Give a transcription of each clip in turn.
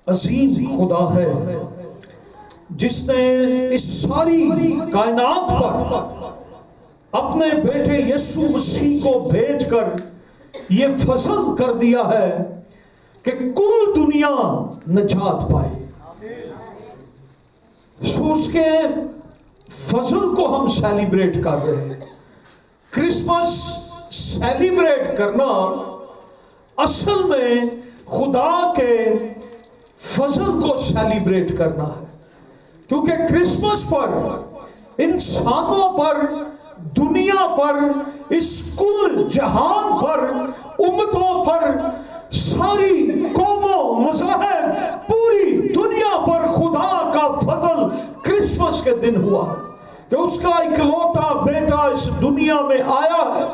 عظیم خدا ہے جس نے اس ساری کائنات پر اپنے بیٹے یسوع مسیح کو بھیج کر یہ فضل کر دیا ہے کہ کل دنیا نجات پائے۔ سو اس کے فضل کو ہم سیلیبریٹ کر رہے ہیں۔ کرسمس سیلیبریٹ کرنا اصل میں خدا کے فضل کو سیلیبریٹ کرنا ہے، کیونکہ کرسمس پر انسانوں پر، دنیا پر، اس کل جہان پر، امتوں پر، ساری قوموں، مذاہب، پوری دنیا پر خدا کا فضل کرسمس کے دن ہوا کہ اس کا اکلوتا بیٹا اس دنیا میں آیا ہے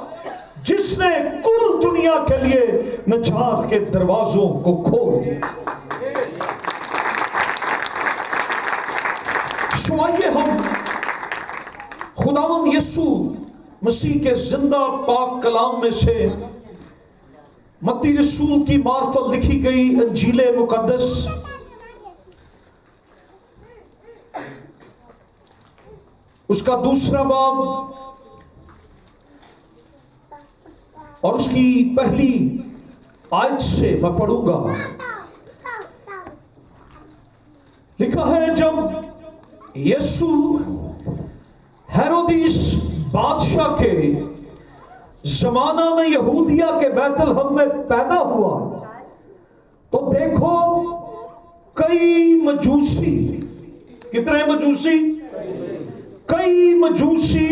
جس نے کل دنیا کے لیے نجات کے دروازوں کو کھول دیا۔ سو آئیے ہم خداوند یسوع مسیح کے زندہ پاک کلام میں سے متی رسول کی معرفت لکھی گئی انجیل مقدس اس کا 2 باب اور اس کی پہلی آیت سے میں پڑھوں گا۔ لکھا ہے، جب یسوع ہیرودیس بادشاہ کے زمانہ میں یہودیہ کے بیت لحم میں پیدا ہوا تو دیکھو کئی مجوسی، کتنے مجوسی؟ کئی مجوسی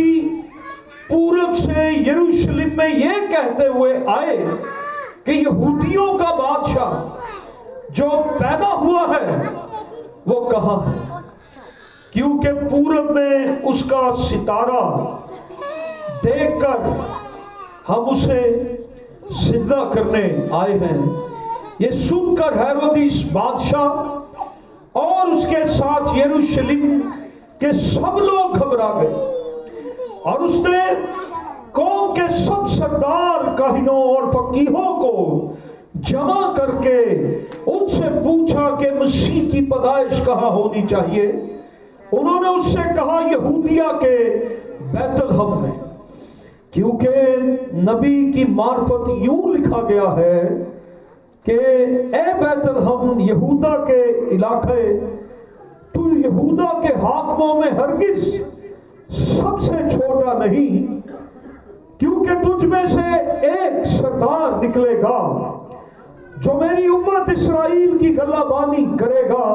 پورب سے یروشلم میں یہ کہتے ہوئے آئے کہ یہودیوں کا بادشاہ جو پیدا ہوا ہے وہ کہاں ہے، کیونکہ پورب میں اس کا ستارہ دیکھ کر ہم اسے سجدہ کرنے آئے ہیں۔ یہ سن کر ہیرودیس بادشاہ اور اس کے ساتھ یروشلم کے سب لوگ گھبرا گئے، اور اس نے قوم کے سب سردار کاہنوں اور فقیہوں کو جمع کر کے ان سے پوچھا کہ مسیح کی پیدائش کہاں ہونی چاہیے۔ انہوں نے اس سے کہا یہودیہ کے بیت لحم میں، کیونکہ نبی کی معرفت یوں لکھا گیا ہے کہ اے بیت لحم یہودا کے علاقے، تو یہودا کے حاکموں میں ہرگز سب سے چھوٹا نہیں، کیونکہ تجھ میں سے ایک سردار نکلے گا جو میری امت اسرائیل کی گلہ بانی کرے گا۔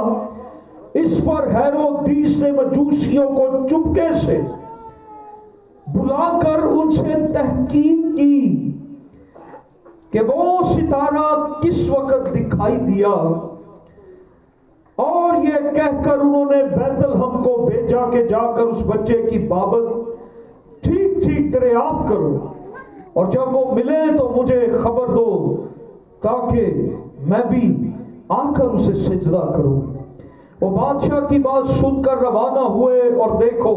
اس پر ہیرودیس نے مجوسیوں کو چپکے سے بلا کر ان سے تحقیق کی کہ وہ ستارہ کس وقت دکھائی دیا، اور یہ کہہ کر انہوں نے بیت لحم کو بھیجا کہ جا کر اس بچے کی بابت ٹھیک ٹھیک دریافت کرو، اور جب وہ ملے تو مجھے خبر دو تاکہ میں بھی آ کر اسے سجدہ کروں۔ وہ بادشاہ کی بات سن کر روانہ ہوئے، اور دیکھو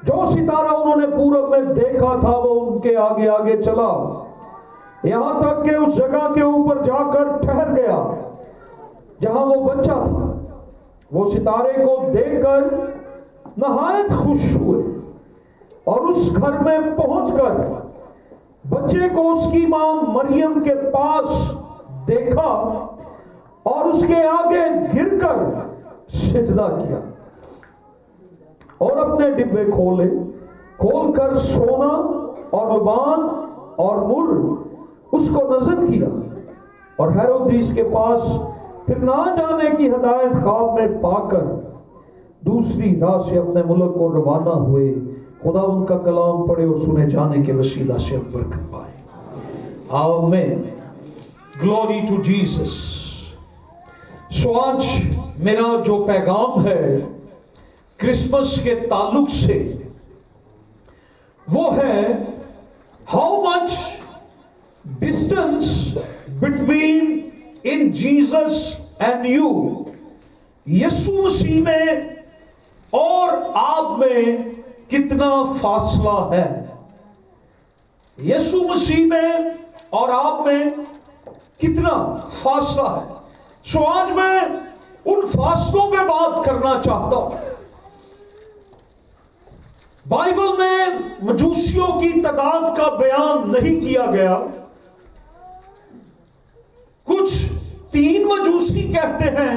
جو ستارہ انہوں نے پورب میں دیکھا تھا وہ ان کے آگے آگے چلا، یہاں تک کہ اس جگہ کے اوپر جا کر ٹھہر گیا جہاں وہ بچہ تھا۔ وہ ستارے کو دیکھ کر نہایت خوش ہوئے، اور اس گھر میں پہنچ کر بچے کو اس کی ماں مریم کے پاس دیکھا اور اس کے آگے گر کر سجدہ کیا، اور اپنے ڈبے کھول کر سونا اور روبان اور مر اس کو نظر کیا، اور ہیرودیس کے پاس پھر نہ جانے کی ہدایت خواب میں پا کر دوسری راہ سے اپنے ملک کو روانہ ہوئے۔ خدا ان کا کلام پڑھے اور سنے جانے کے وسیلہ سے برکت پائے۔ آمین، گلوری ٹو جیسس۔ سو آج میرا جو پیغام ہے کرسمس کے تعلق سے وہ ہے how much distance between in Jesus and you, یسوع مسیح میں اور آپ میں کتنا فاصلہ ہے۔ یسوع مسیح میں اور آپ میں کتنا فاصلہ ہے۔ سو آج میں ان فاصلوں پہ بات کرنا چاہتا ہوں۔ بائبل میں مجوسیوں کی تعداد کا بیان نہیں کیا گیا، کچھ 3 مجوسی کہتے ہیں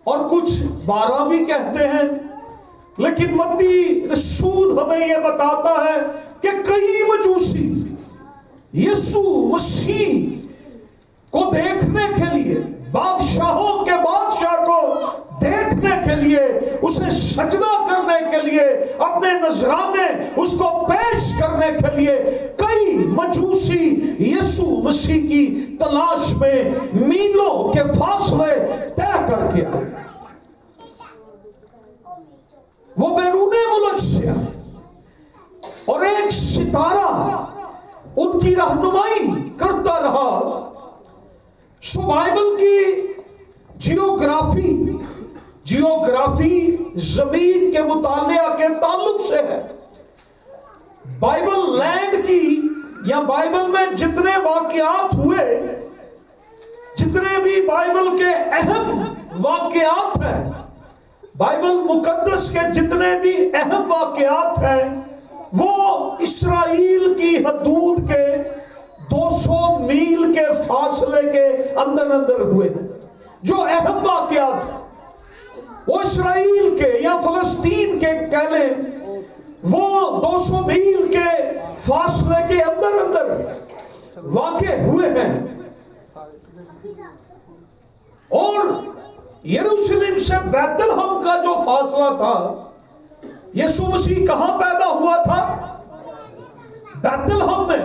اور کچھ 12 بھی کہتے ہیں، لیکن متی رسول ہمیں یہ بتاتا ہے کہ کئی مجوسی یسوع مسیح کو دیکھنے کے لیے، بادشاہوں کے بادشاہ کو دیکھنے کے لیے، اسے سجدہ کرنے کے لیے، اپنے نذرانے اس کو پیش کرنے کے لیے کئی مجوسی یسوع مسیح کی تلاش میں میلوں کے فاصلے طے کر کے آئے۔ وہ بیرون ملک سے آئے اور ایک ستارہ ان کی رہنمائی کرتا رہا۔ سو بائبل کی جیوگرافی زمین کے مطالعہ کے تعلق سے ہے۔ بائبل لینڈ کی یا بائبل میں جتنے واقعات ہوئے، جتنے بھی بائبل کے اہم واقعات ہیں، بائبل مقدس کے جتنے بھی اہم واقعات ہیں، وہ اسرائیل کی حدود کے 200 میل کے فاصلے کے اندر ہوئے ہیں۔ جو اہم واقعات ہیں وہ اسرائیل کے یا فلسطین کے کہہ لیں، وہ 200 میل کے فاصلے کے اندر واقع ہوئے ہیں۔ اور یروشلم سے بیت لحم کا جو فاصلہ تھا، یسوع مسیح کہاں پیدا ہوا تھا؟ بیت لحم میں۔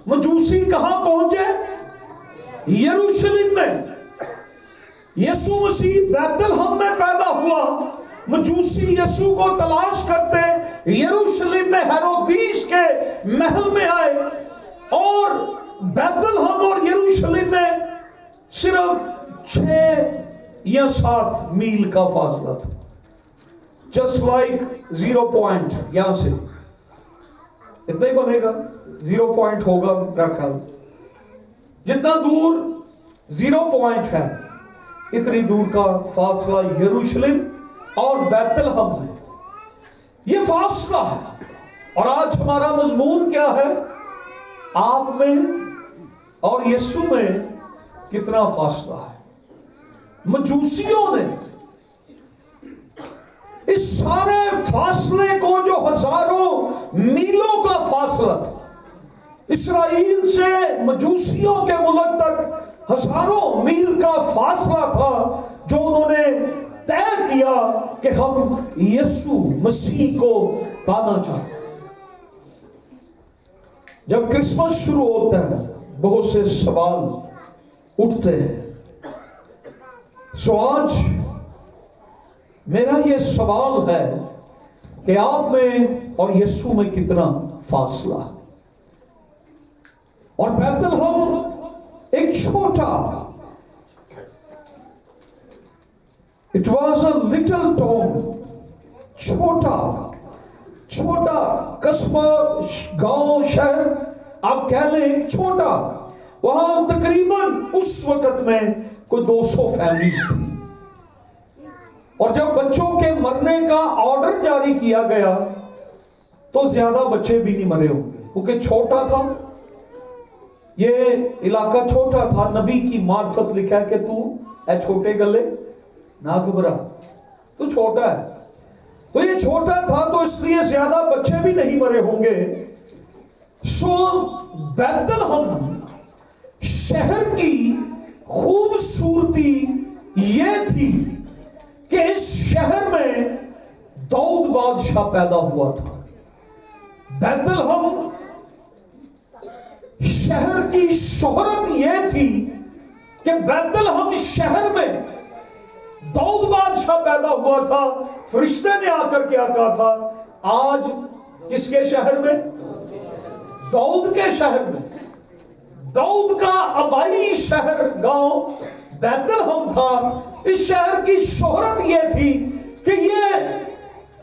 مجوسی کہاں پہنچے؟ یروشلم میں۔ یسوع مسیح بیت لحم میں پیدا ہوا، مجوسی یسوع کو تلاش کرتے یروشلم میں ہیرودیس کے محل میں آئے، اور بیت لحم اور یروشلم میں صرف 6 یا 7 میل کا فاصلہ تھا، جسٹ لائک 0 پوائنٹ، یہاں سے اتنا ہی بنے گا، 0 پوائنٹ ہوگا میرا خیال، جتنا دور 0 پوائنٹ ہے اتنی دور کا فاصلہ یروشلم اور بیت لحم ہے۔ یہ فاصلہ ہے۔ اور آج ہمارا مضمون کیا ہے؟ آپ میں اور یسوع میں کتنا فاصلہ ہے۔ مجوسیوں نے اس سارے فاصلے کو، جو ہزاروں میلوں کا فاصلہ تھا، اسرائیل سے مجوسیوں کے ملک تک ہزاروں میل کا فاصلہ تھا، جو انہوں نے طے کیا کہ ہم یسوع مسیح کو پانا چاہتے ہیں۔ جب کرسمس شروع ہوتا ہے بہت سے سوال اٹھتے ہیں۔ سو آج میرا یہ سوال ہے کہ آپ میں اور یسوع میں کتنا فاصلہ ہے؟ اور بیت لحم ایک چھوٹا، it was a little town، چھوٹا قصبہ، گاؤں، شہر آپ کہہ لیں چھوٹا، وہاں تقریباً اس وقت میں کوئی 200 فیملیز تھی۔ اور جب بچوں کے مرنے کا آرڈر جاری کیا گیا تو زیادہ بچے بھی نہیں مرے ہوں گے، کیونکہ چھوٹا تھا، یہ علاقہ چھوٹا تھا۔ نبی کی معرفت لکھا ہے کہ تو اے چھوٹے گلے نہ گھبرا، تو چھوٹا ہے، تو یہ چھوٹا تھا تو اس لیے زیادہ بچے بھی نہیں مرے ہوں گے۔ سو بیت لحم شہر کی خوبصورتی یہ تھی کہ اس شہر میں داؤد بادشاہ پیدا ہوا تھا۔ بیت لحم شہر کی شہرت یہ تھی کہ بیت لحم شہر میں داؤد بادشاہ پیدا ہوا تھا۔ فرشتے نے آ کر کیا کہا تھا؟ آج کس کے شہر میں؟ داؤد کے شہر میں۔ داؤد کا آبائی شہر، گاؤں بیت لحم تھا۔ اس شہر کی شہرت یہ تھی کہ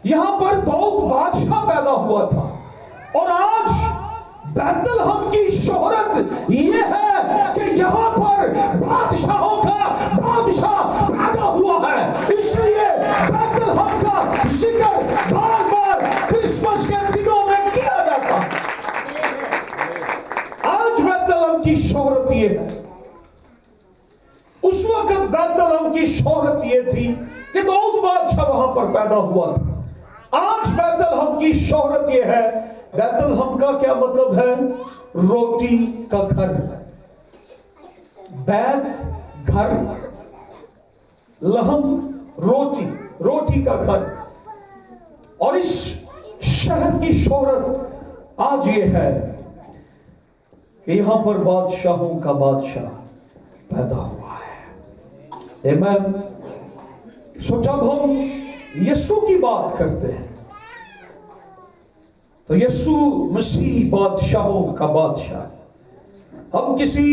یہاں پر داؤد بادشاہ پیدا ہوا تھا۔ اور آج بیت لحم کی شہرت یہ ہے کہ یہاں پر بادشاہوں کا اس وقت بیت الحم کی شہرت یہ تھی کہ داؤد بادشاہ وہاں پر پیدا ہوا تھا۔ آج بیت الحم کی شہرت یہ ہے، بیت الحم کا کیا مطلب ہے؟ روٹی کا گھر۔ بیت گھر، لحم روٹی، روٹی کا گھر۔ اور اس شہر کی شہرت آج یہ ہے کہ یہاں پر بادشاہوں کا بادشاہ پیدا ہوا ہے۔ آمین۔ سو جب ہم یسوع کی بات کرتے ہیں تو یسوع مسیح بادشاہوں کا بادشاہ ہے۔ ہم کسی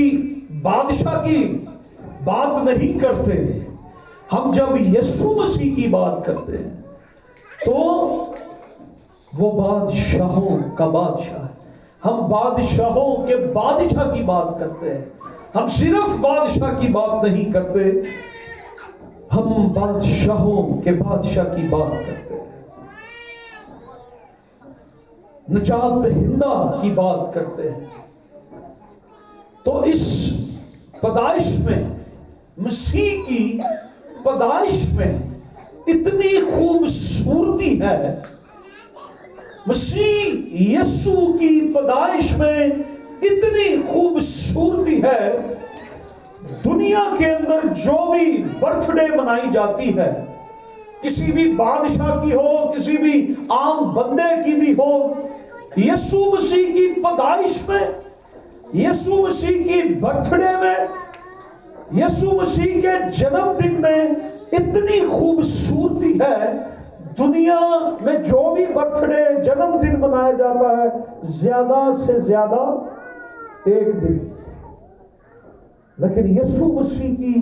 بادشاہ کی بات نہیں کرتے، ہم جب یسوع مسیح کی بات کرتے ہیں تو وہ بادشاہوں کا بادشاہ ہے۔ ہم بادشاہوں کے بادشاہ کی بات کرتے ہیں، ہم صرف بادشاہ کی بات نہیں کرتے، ہم بادشاہوں کے بادشاہ کی بات کرتے ہیں، نجات دہندہ کی بات کرتے ہیں۔ تو اس پیدائش میں، مسیح کی پیدائش میں اتنی خوبصورتی ہے، مسیح یسوع کی پیدائش میں اتنی خوبصورتی ہے۔ دنیا کے اندر جو بھی برتھ ڈے منائی جاتی ہے، کسی بھی بادشاہ کی ہو، کسی بھی عام بندے کی بھی ہو، یسوع مسیح کی پیدائش میں، یسوع مسیح کی برتھ ڈے میں، یسوع مسیح کے جنم دن میں اتنی خوبصورتی ہے۔ دنیا میں جو بھی برتھ ڈے، جنم دن منایا جاتا ہے، زیادہ سے زیادہ ایک دن، لیکن یسوع مسیح کی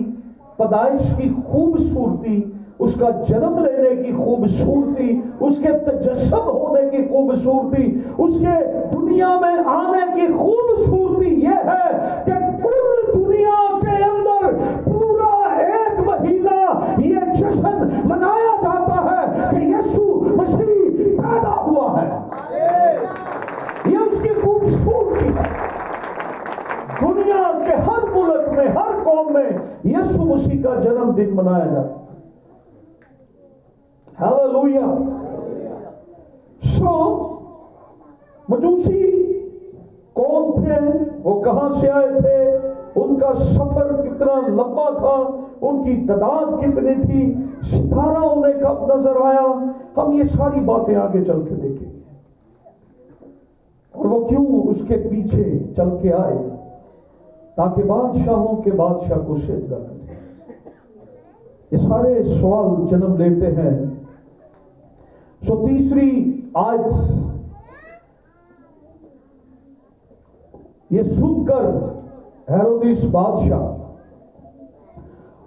پیدائش کی خوبصورتی، اس کا جنم لینے کی خوبصورتی، اس کے تجسم ہونے کی خوبصورتی، اس کے دنیا میں آنے کی خوبصورتی یہ ہے کہ کل دنیا کے اندر پورا ایک مہینہ یہ جشن منایا جاتا ہے کہ یسوع مسیح پیدا ہوا ہے۔ یہ اس کی خوبصورتی ہے۔ دنیا کے ہر ملک میں، ہر قوم میں یسوع مسیح کا جنم دن منایا جاتا ہے۔ ہاللویا۔ مجوسی کون تھے؟ وہ کہاں سے آئے تھے؟ ان کا سفر کتنا لمبا تھا؟ ان کی تعداد کتنی تھی؟ ستارہ انہیں کب نظر آیا؟ ہم یہ ساری باتیں آگے چل کے دیکھیں گے، اور وہ کیوں اس کے پیچھے چل کے آئے، تاکہ بادشاہوں کے بادشاہ کو سجدہ کریں۔ یہ سارے سوال جنم لیتے ہیں۔ تیسری آیت یہ سن کر ہیرودیس بادشاہ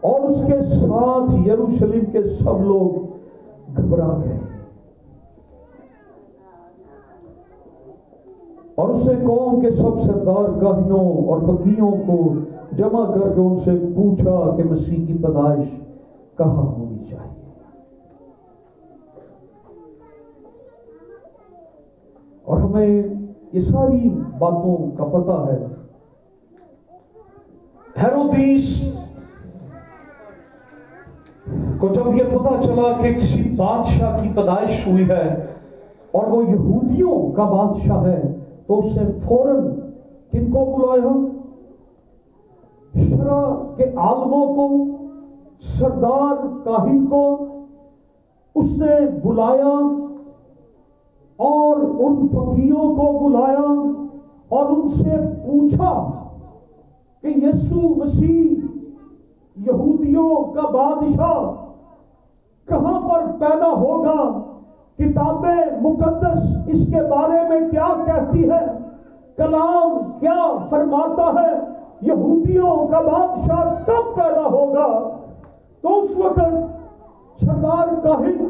اور اس کے ساتھ یروشلم کے سب لوگ گھبرا گئے، اور اس نے قوم کے سب سردار کاہنوں اور فقیہوں کو جمع کر کے ان سے پوچھا کہ مسیح کی پیدائش کہاں ہونی چاہیے۔ اور ہمیں یہ ساری باتوں کا پتہ ہے۔ ہیرودیس کو جب یہ پتہ چلا کہ کسی بادشاہ کی پیدائش ہوئی ہے اور وہ یہودیوں کا بادشاہ ہے، تو اس نے فوراً کن کو بلایا؟ شرع کے عالموں کو، سردار کاہن کو اس نے بلایا، اور ان فقیہوں کو بلایا اور ان سے پوچھا کہ یسوع مسیح یہودیوں کا بادشاہ کہاں پر پیدا ہوگا؟ کتاب مقدس اس کے بارے میں کیا کہتی ہے؟ کلام کیا فرماتا ہے؟ یہودیوں کا بادشاہ کب پیدا ہوگا؟ تو اس وقت سردار کاہن،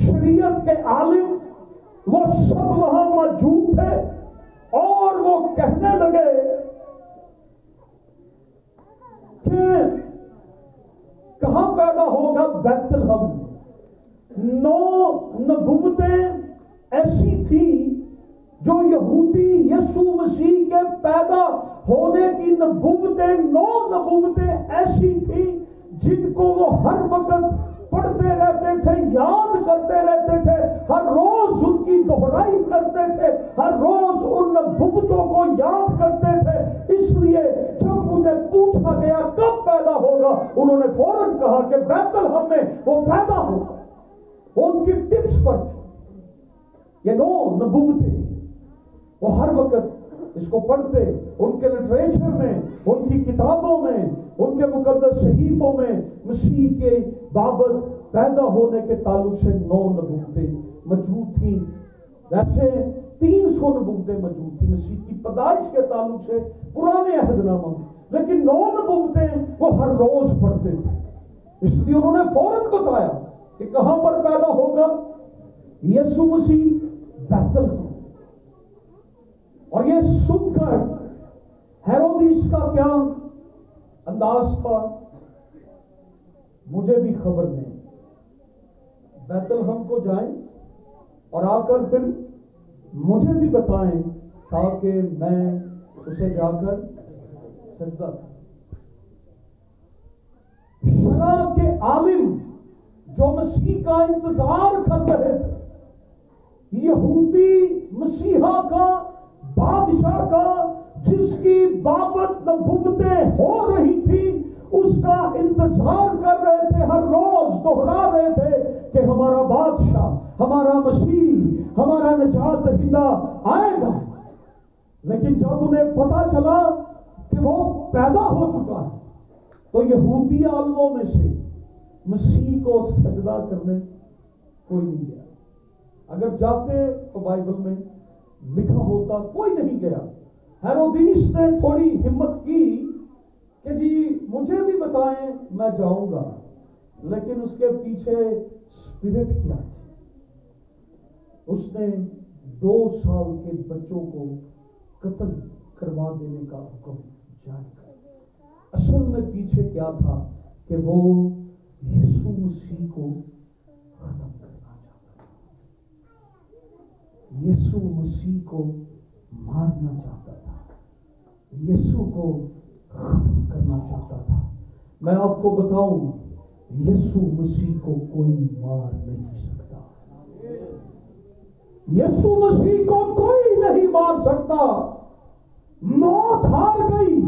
شریعت کے عالم، وہ سب وہاں موجود تھے، اور وہ کہنے لگے کہ کہاں پیدا ہوگا؟ بیت الحم۔ 9 نبوتیں ایسی تھیں جو یہودی یسوع مسیح کے پیدا ہونے کی نبوتیں 9 نبوتیں ایسی تھیں جن کو وہ ہر وقت پڑھتے رہتے تھے، یاد کرتے رہتے تھے، ہر روز ان کی دہرائی کرتے تھے، ہر روز ان نبوتوں کو یاد کرتے تھے۔ اس لیے جب انہیں پوچھا گیا کب پیدا ہوگا، انہوں نے فوراً کہا کہ بیت الحم میں وہ پیدا ہوگا۔ وہ ان کی ٹپس پر تھی۔ یہ 9 نبوتیں وہ ہر وقت اس کو پڑھتے، ان کے لٹریچر میں، ان کی کتابوں میں، ان کے مقدس صحیفوں میں مسیح کے بابت پیدا ہونے کے تعلق سے 9 نبوتیں موجود تھیں۔ ویسے 300 نبوتیں موجود تھیں مسیح کی پیدائش کے تعلق سے پرانے عہد نامہ میں، لیکن 9 نبوتیں وہ ہر روز پڑھتے تھے۔ اس لیے انہوں نے فوراً بتایا کہ کہاں پر پیدا ہوگا، یسوع مسیح بیت الحم۔ اور یہ سن کر ہیرودیس کا کیا انداز تھا، مجھے بھی خبر نہیں، بیت الحم کو جائیں اور آ کر پھر مجھے بھی بتائیں تاکہ میں اسے جا کر سجدہ کروں۔ شرع کے عالم جو مسیح کا انتظار کر رہے تھے، یہودی مسیحا کا، بادشاہ کا، جس کی بابت نبوتیں ہو رہی تھی، اس کا انتظار کر رہے تھے، ہر روز دہرا رہے تھے کہ ہمارا بادشاہ، ہمارا مسیح، ہمارا نجات دہندہ آئے گا۔ لیکن جب انہیں پتا چلا کہ وہ پیدا ہو چکا ہے تو یہودی عالموں میں سے مسیح کو سجدہ کرنے کوئی نہیں گیا۔ اگر جاتے تو بائبل میں لکھا ہوتا کوئی نہیں گیا۔ ہیرودیس نے تھوڑی ہمت کی کہ جی مجھے بھی بتائیں میں جاؤں گا، لیکن اس کے پیچھے اسپرٹ کیا تھی؟ اس نے 2 سال کے بچوں کو قتل کروا دینے کا حکم جاری کر۔ اصل میں پیچھے کیا تھا کہ وہ یسوع مسیح کو ختم کرنا چاہتا تھا، یسوع مسیح کو مارنا چاہتا تھا، یسوع کو ختم کرنا چاہتا تھا۔ میں آپ کو بتاؤں، یسوع مسیح کو کوئی مار نہیں سکتا، یسوع مسیح کو کوئی نہیں مار سکتا۔ موت ہار گئی،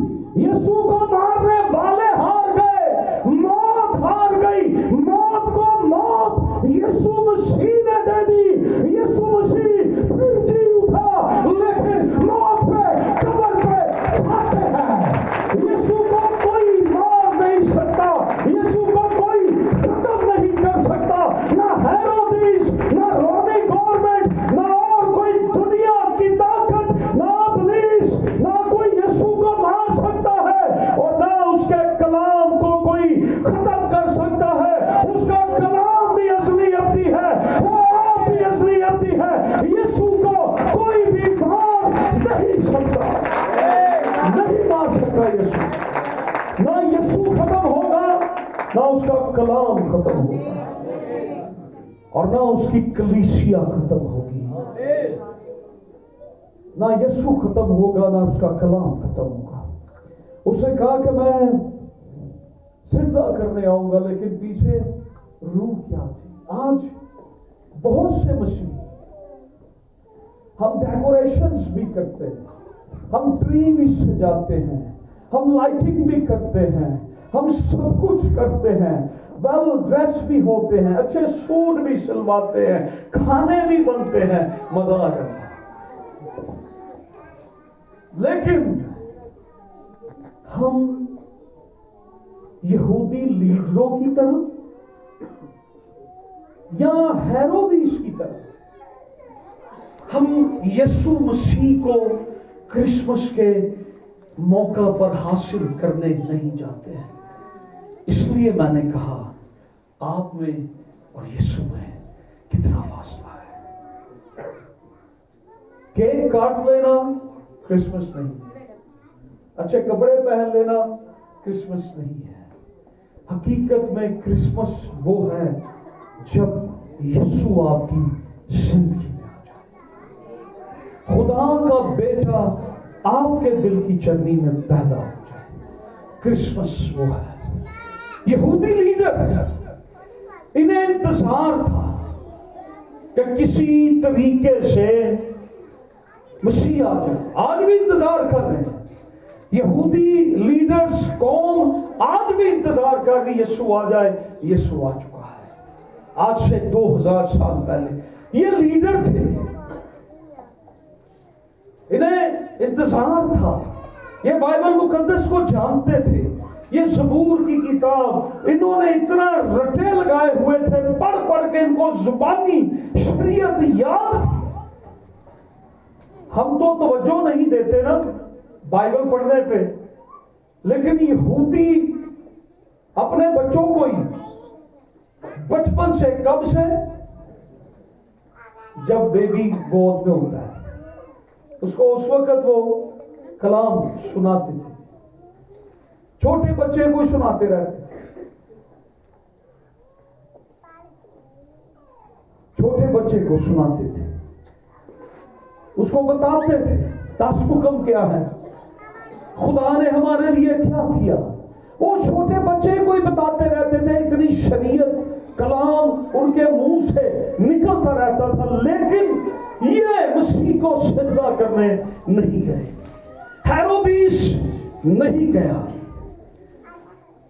یسوع کو مارنے والے ہار گئے، موت ہار گئی، موت کو موت یسوع مسیح نے دے دی۔ یسوع مسیح پھر جی اٹھا، لیکن موت پہ، قبر پہ کھاتے ہیں۔ یسوع کو کوئی مار نہیں سکتا، یسوع کو کوئی ختم نہیں کر سکتا، نہ ہیرودیس، نہ رومی گورنمنٹ، نہ اور کوئی دنیا کی طاقت، نہ ابلیس، نہ کوئی یسوع کو مار سکتا ہے، اور نہ اس کے کلام کو کوئی ختم کر سکتا ہے۔ اس کا کلام بھی ازلی ابدی ہے، وہ آپ بھی ازلی ابدی ہے۔ یسوع کو کوئی بھی مار نہیں سکتا، نہیں مار سکتا یسوع۔ نہ یسوع ختم ہوگا، نہ اس کا کلام ختم ہوگا، اور نہ اس کی کلیسیا ختم ہوگی۔ نہ یسوع ختم ہوگا، نہ اس کا کلام ختم ہوگا۔ اس نے کہا کہ میں سجدہ کرنے آؤں گا، لیکن پیچھے روح کیا تھی؟ آج بہت سے مسیح ہم ڈیکوریشنز بھی کرتے ہیں، ہم ٹری بھی سجاتے ہیں، ہم لائٹنگ بھی کرتے ہیں، ہم سب کچھ کرتے ہیں، ویل ڈریس بھی ہوتے ہیں، اچھے سوٹ بھی سلواتے ہیں، کھانے بھی بنتے ہیں، مزہ کرتے ہیں، لیکن ہم یہودی لیڈروں کی طرح یا ہیرودیس کی طرح ہم یسوع مسیح کو کرسمس کے موقع پر حاصل کرنے نہیں جاتے ہیں۔ اس لیے میں نے کہا آپ میں اور یسوع میں کتنا فاصلہ ہے۔ کیک کاٹ لینا کرسمس نہیں، اچھے کپڑے پہن لینا کرسمس نہیں ہے۔ حقیقت میں کرسمس وہ ہے جب یسوع آپ کی زندگی میں آ جائے، خدا کا بیٹا آپ کے دل کی چرنی میں پیدا ہو جائے۔ کرسمس وہ ہے، یہودی لیڈر انہیں انتظار تھا کہ کسی طریقے سے مسیح آ جائے۔ آج بھی انتظار کر رہے ہیں یہودی لیڈرز، قوم آج بھی انتظار کر رہی یسوع آ جائے۔ یسوع آ چکا ہے آج سے 2000 سال پہلے۔ یہ لیڈر تھے، انہیں انتظار تھا، یہ بائبل مقدس کو جانتے تھے، یہ زبور کی کتاب انہوں نے اتنا رٹے لگائے ہوئے تھے، پڑھ پڑھ کے ان کو زبانی شریعت یاد تھی۔ ہم تو توجہ نہیں دیتے نا بائبل پڑھنے پہ، لیکن یہودی اپنے بچوں کو ہی بچپن سے، کب سے؟ جب بیبی گود میں ہوتا ہے اس کو اس وقت وہ کلام سناتے تھے، چھوٹے بچے کو سناتے رہتے تھے، چھوٹے بچے کو سناتے تھے، اس کو بتاتے تھے 10 حکم کیا ہے، خدا نے ہمارے لیے کیا کیا۔ وہ چھوٹے بچے کو ہی بتاتے رہتے تھے، اتنی شریعت کلام ان کے منہ سے نکلتا رہتا تھا، لیکن یہ مسیح کو سجدہ کرنے نہیں گئے، ہیرودیس نہیں گیا۔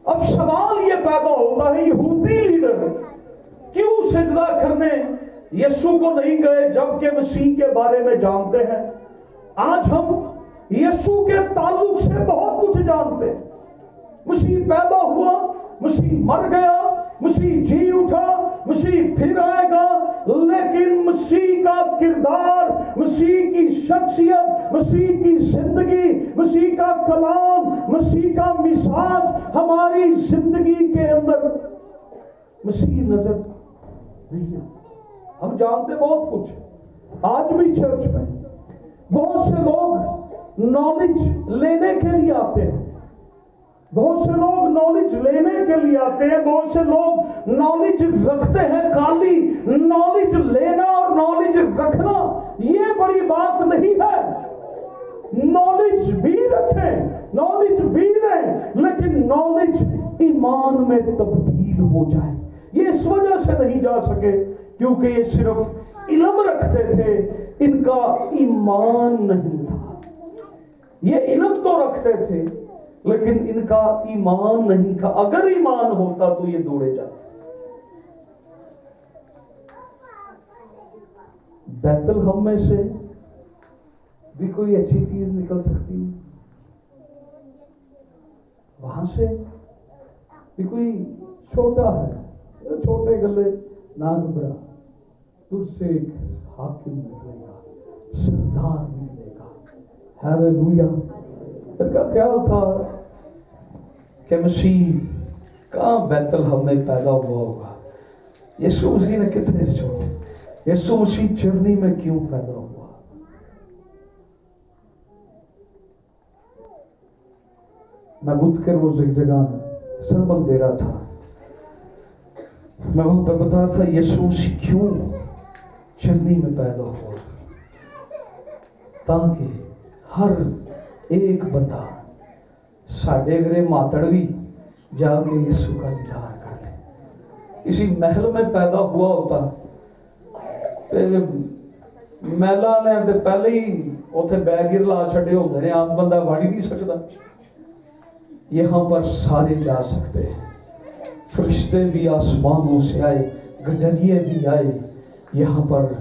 اب سوال یہ پیدا ہوتا ہے یہودی لیڈر کیوں سجدہ کرنے یسوع کو نہیں گئے جبکہ مسیح کے بارے میں جانتے ہیں؟ آج ہم یسوع کے تعلق سے بہت کچھ جانتے ہیں، مسیح پیدا ہوا، مسیح مر گیا، مسیح جی اٹھا، مسیح پھر آئے گا، لیکن مسیح کا کردار، مسیح کی شخصیت، مسیح کی زندگی، مسیح کا کلام، مسیح کا مزاج ہماری زندگی کے اندر مسیح نظر نہیں آتا۔ ہم جانتے بہت کچھ، آج بھی چرچ میں بہت سے لوگ نالج لینے کے لیے آتے ہیں، بہت سے لوگ نالج لینے کے لیے آتے ہیں، بہت سے لوگ نالج رکھتے ہیں۔ خالی نالج لینا اور نالج رکھنا یہ بڑی بات نہیں ہے، نالج بھی رکھیں، نالج بھی لیں، لیکن نالج ایمان میں تبدیل ہو جائے۔ یہ اس وجہ سے نہیں جا سکے کیونکہ یہ صرف علم رکھتے تھے، ان کا ایمان نہیں تھا۔ یہ علم تو رکھتے تھے لیکن ان کا ایمان نہیں تھا۔ اگر ایمان ہوتا تو یہ دوڑے جاتے۔ بیت الحم میں سے بھی کوئی اچھی چیز نکل سکتی ہے، وہاں سے بھی کوئی چھوٹا ہے، چھوٹے گلے نہ گھبرا، تجھ سے ایک حاکم نکلے گا، سردار نکلے گا۔ ہاللیلویا۔ ان کا خیال تھا کہ مسیح کہاں بیت الحم میں پیدا ہوا ہوگا، یسوع مسیح نے کتنے چھوٹے، یسوع مسیح چرنی میں کیوں پیدا ہوا؟ میں بدھ کے روز ایک جگہ سرمن دے رہا تھا، میں وہاں پہ بتا تھا یسوع مسیح کیوں چرنی میں پیدا ہوا، تاکہ ہر ایک بندہ ساڑھے گرے ماتڑ بھی جا کے یسوع کا دیدار کر لے۔ کسی محل میں پیدا ہوا ہوتا تے محلہ نے تے پہلے ہی اوتھے بیگیر لا چھڑے ہوندے نے، عام بندہ واڑی نہیں سکتا۔ یہاں پر سارے جا سکتے ہیں، فرشتے بھی آسمانوں سے آئے، گڈریے بھی آئے، یہاں پر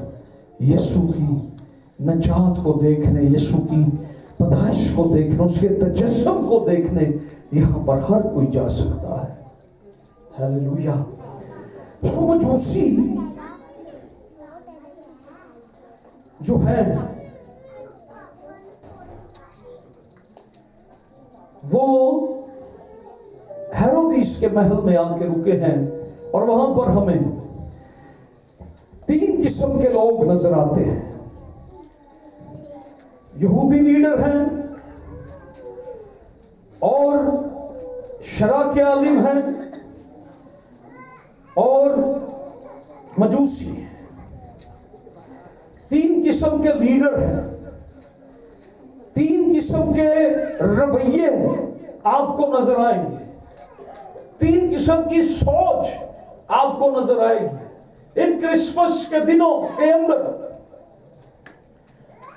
یسوع کی نجات کو دیکھنے، یسوع کی پیدائش کو دیکھنے، اس کے تجسم کو دیکھنے یہاں پر ہر کوئی جا سکتا ہے۔ ہاللیلویا۔ سو مجوسی جو ہے وہ ہیرودیس کے محل میں آ کے رکے ہیں، اور وہاں پر ہمیں 3 قسم کے لوگ نظر آتے ہیں۔ یہودی لیڈر ہیں اور شرع کے عالم ہیں اور مجوسی ہیں۔ 3 قسم کے لیڈر ہیں، 3 قسم کے رویے آپ کو نظر آئیں گے، 3 قسم کی سوچ آپ کو نظر آئے گی ان کرسمس کے دنوں کے اندر۔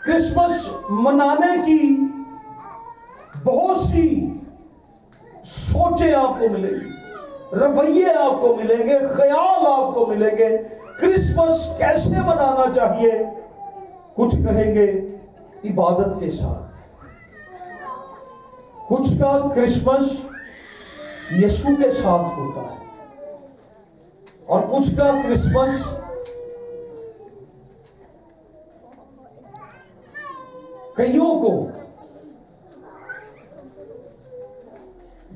کرسمس منانے کی بہت سی سوچیں آپ کو ملیں گی، رویے آپ کو ملیں گے، خیال آپ کو ملیں گے، کرسمس کیسے منانا چاہیے۔ کچھ کہیں گے عبادت کے ساتھ، کچھ کا کرسمس یسوع کے ساتھ ہوتا ہے، اور کچھ کا کرسمس کئیوں کو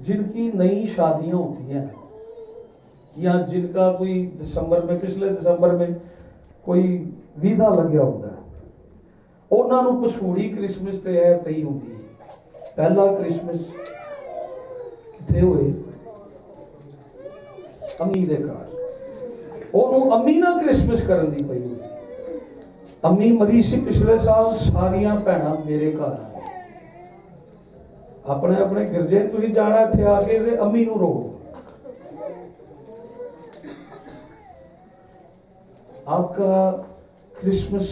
جن کی نئی شادیاں ہوتی ہیں یا جن کا کوئی پچھلے دسمبر میں کوئی ویزا لگیا ہوتا ہے، انہوں نے پسوڑی کرسمس تے ہے تئی ہوتی ہے۔ پہلا کرسمس کتنے ہوئے؟ امی دے گھر، انہوں امی نہ کرسمس کرن دی پئی ہوتی۔ امی مری سی پچھلے سال، ساریاں بھیناں میرے گھر آ گئی، اپنے اپنے گرجے تھی جانا اتنے آ کے امی نو رو۔ آپ کا کرسمس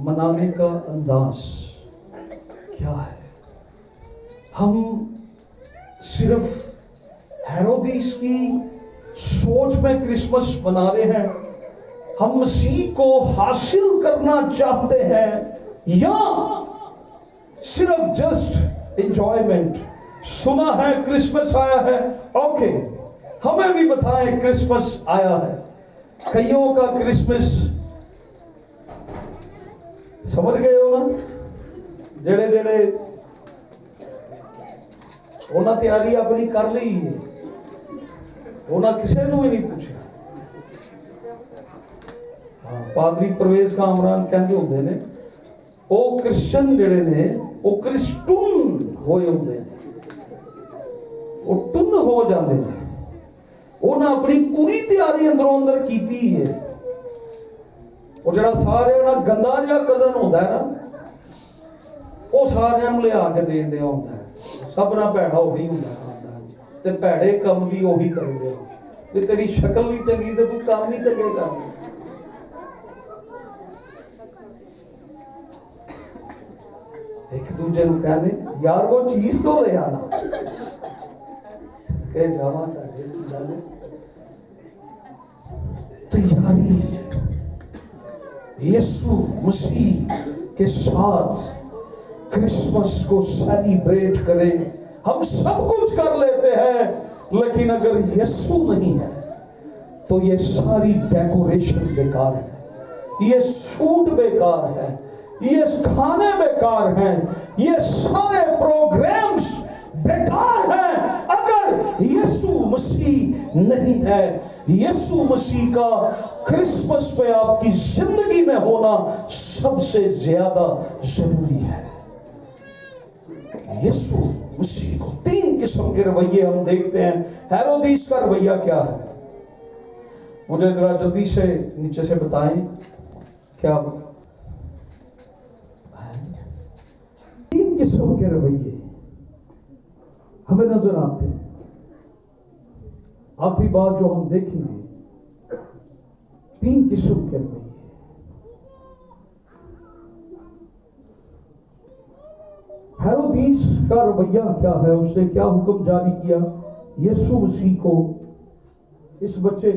منانے کا انداز کیا ہے؟ ہم صرف ہیرودیس کی سوچ میں کرسمس منا رہے ہیں، ہم مسیح کو حاصل کرنا چاہتے ہیں، یا صرف جسٹ انجوائمنٹ؟ سنا ہے کرسمس آیا ہے، اوکے ہمیں بھی بتائیں کرسمس آیا ہے۔ کئیوں کا کرسمس سمجھ گئے ہو نا، جڑے جڑے انہاں تیاری اپنی کر لی ہے، انہاں کسے نو ہی نہیں پوچھا۔ پادری پرویز کامران کہندے ہوندے نے، او کرسچن جڑے نے او کرسٹن ہوئے ہوندے نے، او ٹن ہو جاندے نے، انہاں اپنی پوری تیاری اندروں اندر کیتی ہے۔ اور جڑا سارے نا گندا جہا کزن ہوتا ہے نا، وہ سارے لے آ کے دین دیا ہوتا ہے، سب نہ پیڑا وہی ہوتا ہے، پیڑے کم بھی وہی کر دیا، کہ تیری شکل نہیں چنگی تو کام نہیں چنگے کر۔ ایک دوجے کو کہہ دیں یار وہ چیز تو لے آنا، کہ جاواں تاڑے چیزاں نے تیاری یسوع مسیح کے ساتھ کرسمس کو سیلیبریٹ کریں۔ ہم سب کچھ کر لیتے ہیں، لیکن اگر یسوع نہیں ہے تو یہ ساری ڈیکوریشن بیکار ہے، یہ سوٹ بیکار ہے، یہ کھانے بیکار ہیں، یہ سارے پروگرامز بیکار ہیں اگر یسوع مسیح نہیں ہے۔ یسوع مسیح کا کرسمس پہ آپ کی زندگی میں ہونا سب سے زیادہ ضروری ہے۔ یسوع مسیح کو 3 قسم کے رویے ہم دیکھتے ہیں۔ ہیرودیس کا رویہ کیا ہے؟ مجھے ذرا جلدی سے نیچے سے بتائیں کیا 3 قسم کے رویے ہمیں نظر آتے ہیں۔ آخری بات جو ہم دیکھیں گے 3 قسم کے رویے۔ ہیرودیس کا رویہ کیا ہے؟ اس نے کیا حکم جاری کیا؟ یسوع مسیح کو، اس بچے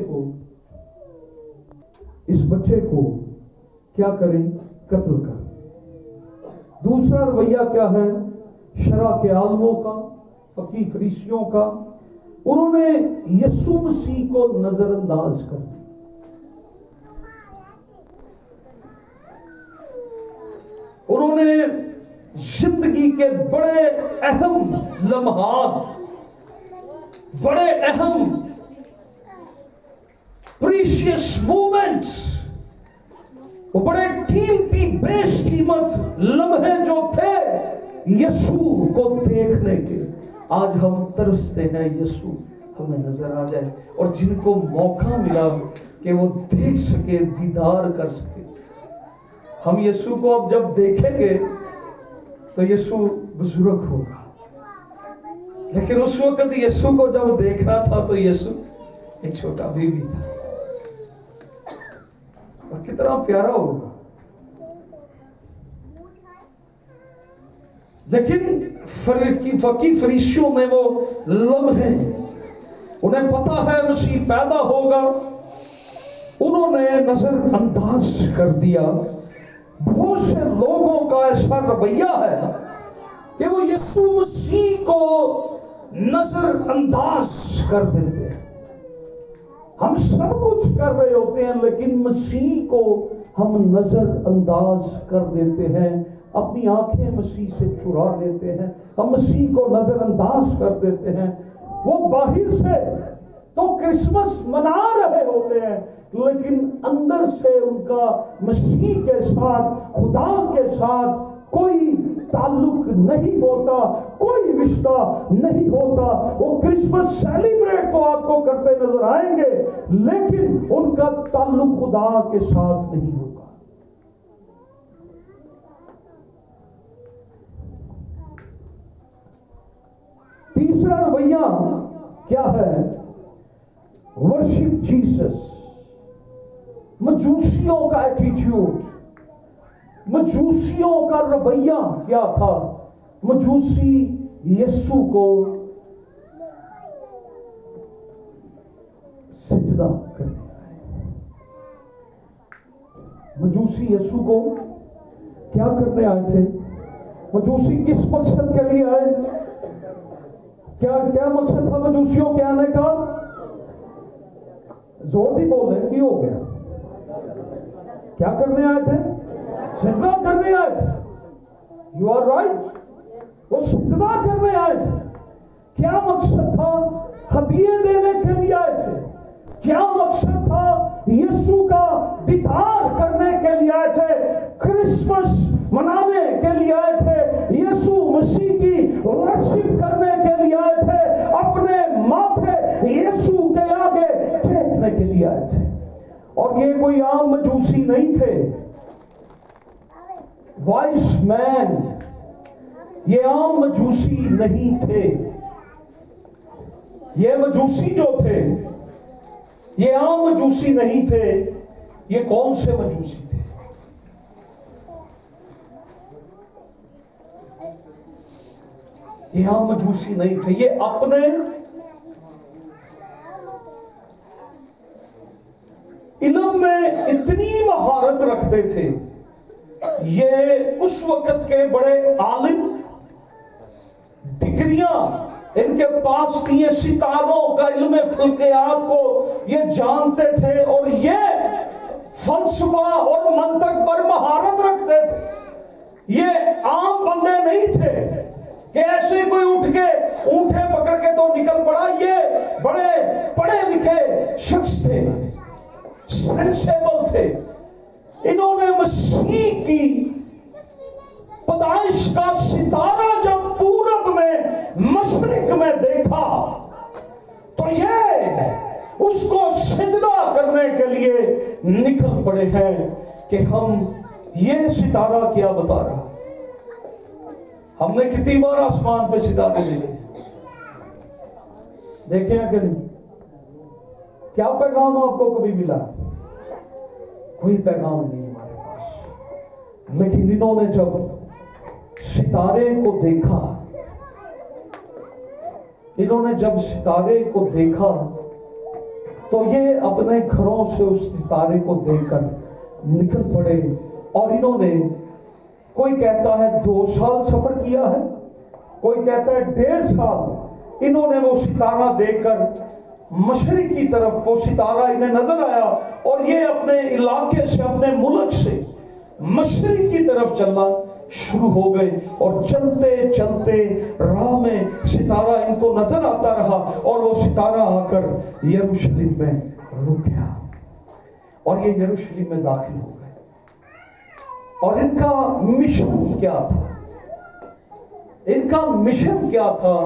کو کیا کریں؟ قتل کریں۔ دوسرا رویہ کیا ہے؟ شرع کے عالموں کا، فقیہ فریسیوں کا، انہوں نے یسوع مسیح کو نظر انداز کر دیا۔ انہوں نے زندگی کے بڑے اہم لمحات، بڑے اہم پریشیس مومنٹس، وہ بڑے قیمتی بیش قیمت لمحے جو تھے یسوع کو دیکھنے کے، آج ہم ترستے ہیں یسوع ہمیں نظر آ جائے، اور جن کو موقع ملا کہ وہ دیکھ سکے، دیدار کر سکے۔ ہم یسوع کو اب جب دیکھیں گے تو یسوع بزرگ ہوگا. لیکن اس وقت یسوع کو جب دیکھنا تھا تو یسوع ایک چھوٹا بیبی تھا. اور کتنا پیارا ہوگا. لیکن فقی فرشتوں نے وہ لمحے، انہیں پتا ہے مسیح پیدا ہوگا، انہوں نے نظر انداز کر دیا. بہت سے لوگوں کا ایسا رویہ ہے کہ وہ یسوع مسیح کو نظر انداز کر دیتے ہیں. ہم سب کچھ کر رہے ہوتے ہیں لیکن مسیح کو ہم نظر انداز کر دیتے ہیں، اپنی آنکھیں مسیح سے چرا لیتے ہیں، ہم مسیح کو نظر انداز کر دیتے ہیں. وہ باہر سے تو کرسمس منا رہے ہوتے ہیں لیکن اندر سے ان کا مسیح کے ساتھ، خدا کے ساتھ کوئی تعلق نہیں ہوتا، کوئی رشتہ نہیں ہوتا. وہ کرسمس سیلیبریٹ تو آپ کو کرتے نظر آئیں گے لیکن ان کا تعلق خدا کے ساتھ نہیں ہوگا. تیسرا رویہ کیا ہے؟ Worship Jesus. مجوسیوں کا ایٹیٹیوڈ، مجوسیوں کا رویہ کیا تھا؟ مجوسی یسوع کو سجدہ کرنے آئے. مجوسی یسوع کو کیا کرنے آئے تھے؟ مجوسی کس مقصد کے لیے آئے؟ کیا مقصد تھا مجوسیوں کے آنے کا؟ زور بھی بول رہے کی ہو گیا؟ کیا کرنے آئے تھے؟ سجدہ کرنے آئے تھے. یو آر رائٹ، وہ سجدہ کرنے آئے تھے. کیا مقصد تھا؟ ہدیے دینے کے لیے آئے تھے. کیا مقصد تھا؟ یسوع کا دیدار کرنے کے لیے آئے تھے، کرسمس منانے کے لیے آئے تھے، یسوع مسیح کی ورشپ کرنے کے لیے آئے تھے، اپنے ماتھے یسوع کے آگے ٹیکنے کے لیے آئے تھے. اور یہ کوئی عام مجوسی نہیں تھے، وائس مین، یہ عام مجوسی نہیں تھے. یہ مجوسی جو تھے یہ عام مجوسی نہیں تھے. یہ کون سے مجوسی تھے؟ یہ عام مجوسی نہیں تھے. یہ اپنے علم میں اتنی مہارت رکھتے تھے. یہ اس وقت کے بڑے عالم، ڈگریاں ان کے پاس تھی، ستاروں کا علم فلکیات کو یہ جانتے تھے اور یہ فلسفہ اور منطق پر مہارت رکھتے تھے. یہ عام بندے نہیں تھے کہ ایسے کوئی اٹھ کے اونٹے پکڑ کے تو نکل پڑا. یہ بڑے پڑھے لکھے شخص تھے، سینسیبل تھے. انہوں نے مسیح کی پیدائش کا ستارہ جب پورب میں مشرق میں دیکھا تو یہ اس کو سجدہ کرنے کے لیے نکل پڑے ہیں کہ ہم یہ ستارہ کیا بتا رہا. ہم نے کتنی بار آسمان پہ ستارے دیکھے ہیں کہ کیا پیغام آپ کو کبھی ملا؟ کوئی پیغام نہیں ہمارے پاس. لیکن انہوں نے جب ستارے کو دیکھا، انہوں نے جب ستارے کو دیکھا تو یہ اپنے گھروں سے اس ستارے کو دیکھ کر نکل پڑے. اور انہوں نے، کوئی کہتا ہے 2 سال سفر کیا ہے، کوئی کہتا ہے 1.5 سال. انہوں نے وہ ستارہ دیکھ کر مشرق کی طرف وہ ستارہ انہیں نظر آیا اور یہ اپنے علاقے سے، اپنے ملک سے مشرق کی طرف چلنا شروع ہو گئے. اور چلتے چلتے راہ میں ستارہ ان کو نظر آتا رہا اور وہ ستارہ آ کر یروشلم میں رک گیا اور یہ یروشلم میں داخل ہو گئے. اور ان کا مشن کیا تھا؟ ان کا مشن کیا تھا؟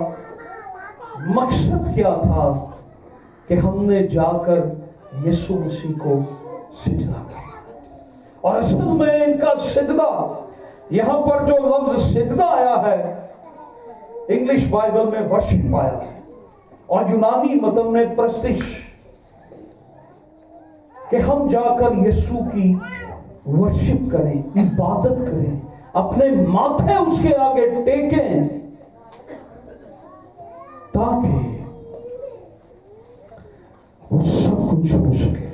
مقصد کیا تھا؟ کہ ہم نے جا کر یسوع مسیح کو سجدہ کرنا. اور اصل میں ان کا سجدہ، یہاں پر جو لفظ سجدہ آیا ہے انگلش بائبل میں ورشپ آیا ہے اور یونانی متن میں پرستش، کہ ہم جا کر یسوع کی ورشپ کریں، عبادت کریں، اپنے ماتھے اس کے آگے ٹیکیں تاکہ وہ سب کچھ ہو سکے۔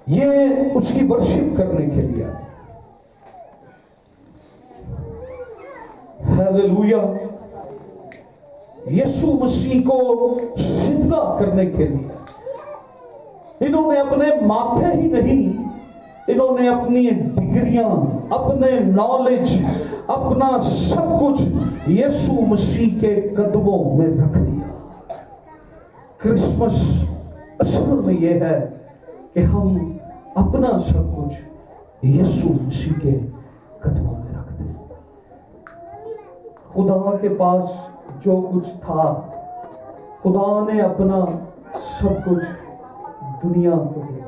یہ اس کی ورشپ کرنے کے لیے آئے۔ ہیلیلویا۔ یسوع مسیح کو سجدہ کرنے کے لیے انہوں نے اپنے ماتھے ہی نہیں، انہوں نے اپنی ڈگریاں، اپنے نالج، اپنا سب کچھ یسوع مسیح کے قدموں میں رکھ دیا۔ کرسمس اصل میں یہ ہے کہ ہم اپنا سب کچھ یسوع مسیح کے قدموں میں رکھ دیں۔ خدا کے پاس جو کچھ تھا، خدا نے اپنا سب کچھ دنیا کو دے دیا،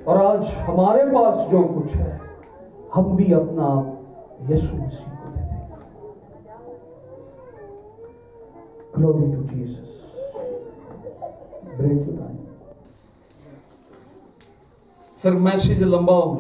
اور آج ہمارے پاس جو کچھ ہے ہم بھی اپنا یسوع مسیح کو دے دیں۔ Glory to Jesus. Break time. پھر میسیج لمبا ہو